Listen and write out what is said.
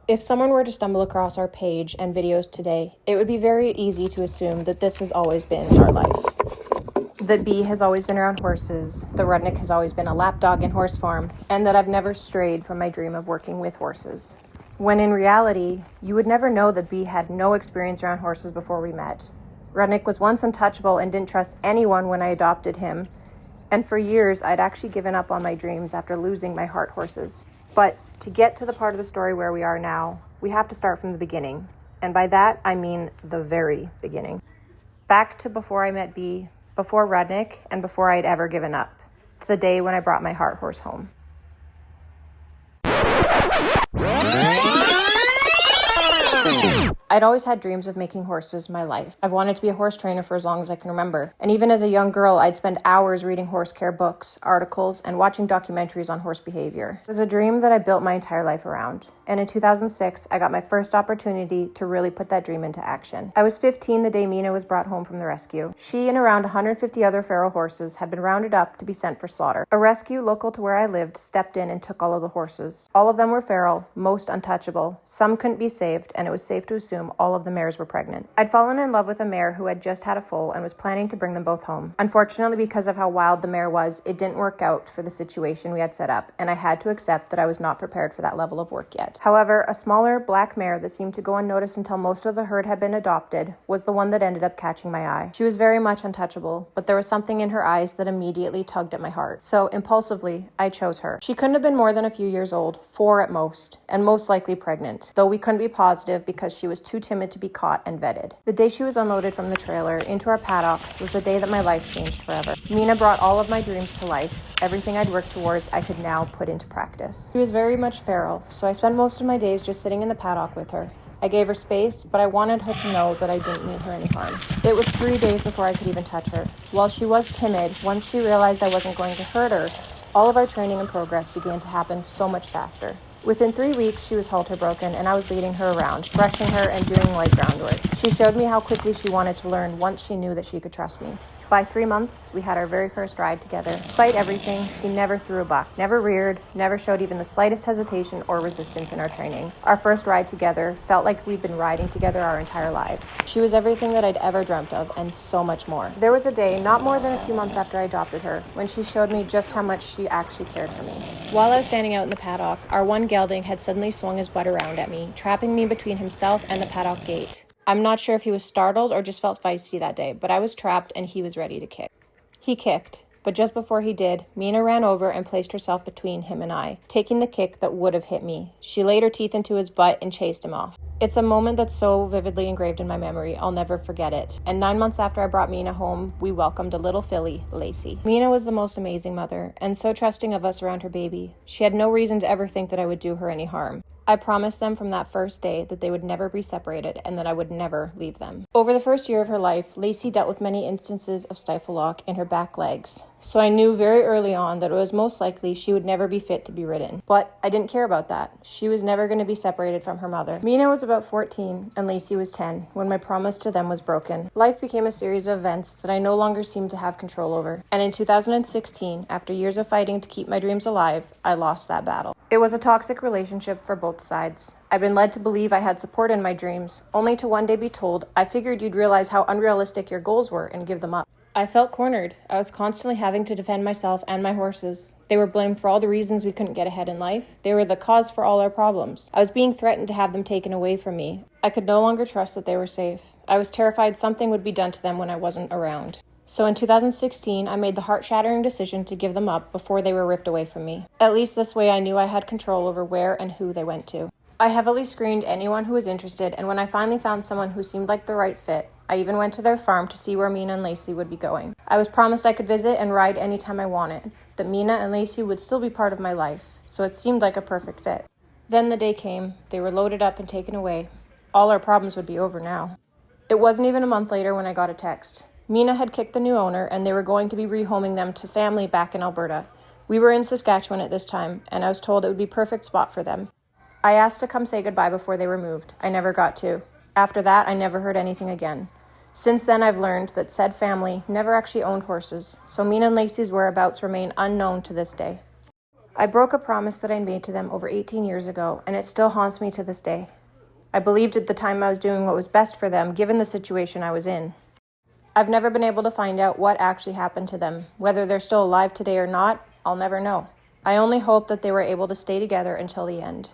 If someone were to stumble across our page and videos today, it would be very easy to assume that this has always been our life. That B has always been around horses, the Rudnik has always been a lapdog in horse form, and that I've never strayed from my dream of working with horses. When in reality, you would never know that B had no experience around horses before we met. Rudnik was once untouchable and didn't trust anyone when I adopted him, and for years I'd actually given up on my dreams after losing my heart horses. But to get to the part of the story where we are now, we have to start from the beginning. And by that, I mean the very beginning. Back to before I met B, before Rudnik, and before I'd ever given up. To the day when I brought my heart horse home. I'd always had dreams of making horses my life. I've wanted to be a horse trainer for as long as I can remember. And even as a young girl, I'd spend hours reading horse care books, articles, and watching documentaries on horse behavior. It was a dream that I built my entire life around. And in 2006, I got my first opportunity to really put that dream into action. I was 15 the day Mina was brought home from the rescue. She and around 150 other feral horses had been rounded up to be sent for slaughter. A rescue local to where I lived stepped in and took all of the horses. All of them were feral, most untouchable. Some couldn't be saved, and it was safe to assume all of the mares were pregnant. I'd fallen in love with a mare who had just had a foal and was planning to bring them both home. Unfortunately, because of how wild the mare was, it didn't work out for the situation we had set up, and I had to accept that I was not prepared for that level of work yet. However, a smaller black mare that seemed to go unnoticed until most of the herd had been adopted was the one that ended up catching my eye. She was very much untouchable, but there was something in her eyes that immediately tugged at my heart. So impulsively, I chose her. She couldn't have been more than a few years old, 4 at most, and most likely pregnant, though we couldn't be positive because she was too timid to be caught and vetted. The day she was unloaded from the trailer into our paddocks was the day that my life changed forever. Mina brought all of my dreams to life. Everything I'd worked towards, I could now put into practice. She was very much feral, so I spent most of my days just sitting in the paddock with her. I gave her space, but I wanted her to know that I didn't mean her any harm. It was 3 days before I could even touch her. While she was timid, once she realized I wasn't going to hurt her, all of our training and progress began to happen so much faster. Within 3 weeks, she was halter broken, and I was leading her around, brushing her and doing light groundwork. She showed me how quickly she wanted to learn once she knew that she could trust me. By 3 months, we had our very first ride together. Despite everything, she never threw a buck, never reared, never showed even the slightest hesitation or resistance in our training. Our first ride together felt like we'd been riding together our entire lives. She was everything that I'd ever dreamt of, and so much more. There was a day, not more than a few months after I adopted her, when she showed me just how much she actually cared for me. While I was standing out in the paddock, our one gelding had suddenly swung his butt around at me, trapping me between himself and the paddock gate. I'm not sure if he was startled or just felt feisty that day, but I was trapped and he was ready to kick. He kicked, but just before he did, Mina ran over and placed herself between him and I, taking the kick that would have hit me. She laid her teeth into his butt and chased him off. It's a moment that's so vividly engraved in my memory, I'll never forget it. And 9 months after I brought Mina home, we welcomed a little filly, Lacey. Mina was the most amazing mother, and so trusting of us around her baby. She had no reason to ever think that I would do her any harm. I promised them from that first day that they would never be separated and that I would never leave them. Over the first year of her life, Lacey dealt with many instances of stifle lock in her back legs. So I knew very early on that it was most likely she would never be fit to be ridden. But I didn't care about that. She was never going to be separated from her mother. Mina was about 14 and Lacey was 10 when my promise to them was broken. Life became a series of events that I no longer seemed to have control over. And in 2016, after years of fighting to keep my dreams alive, I lost that battle. It was a toxic relationship for both sides. I'd been led to believe I had support in my dreams, only to one day be told, I figured you'd realize how unrealistic your goals were and give them up. I felt cornered. I was constantly having to defend myself and my horses. They were blamed for all the reasons we couldn't get ahead in life. They were the cause for all our problems. I was being threatened to have them taken away from me. I could no longer trust that they were safe. I was terrified something would be done to them when I wasn't around. So in 2016, I made the heart-shattering decision to give them up before they were ripped away from me. At least this way I knew I had control over where and who they went to. I heavily screened anyone who was interested, and when I finally found someone who seemed like the right fit, I even went to their farm to see where Mina and Lacey would be going. I was promised I could visit and ride anytime I wanted, that Mina and Lacey would still be part of my life, so it seemed like a perfect fit. Then the day came. They were loaded up and taken away. All our problems would be over now. It wasn't even a month later when I got a text. Mina had kicked the new owner, and they were going to be rehoming them to family back in Alberta. We were in Saskatchewan at this time, and I was told it would be a perfect spot for them. I asked to come say goodbye before they were moved. I never got to. After that, I never heard anything again. Since then, I've learned that said family never actually owned horses, so Mina and Lacey's whereabouts remain unknown to this day. I broke a promise that I made to them over 18 years ago, and it still haunts me to this day. I believed at the time I was doing what was best for them, given the situation I was in. I've never been able to find out what actually happened to them. Whether they're still alive today or not, I'll never know. I only hope that they were able to stay together until the end.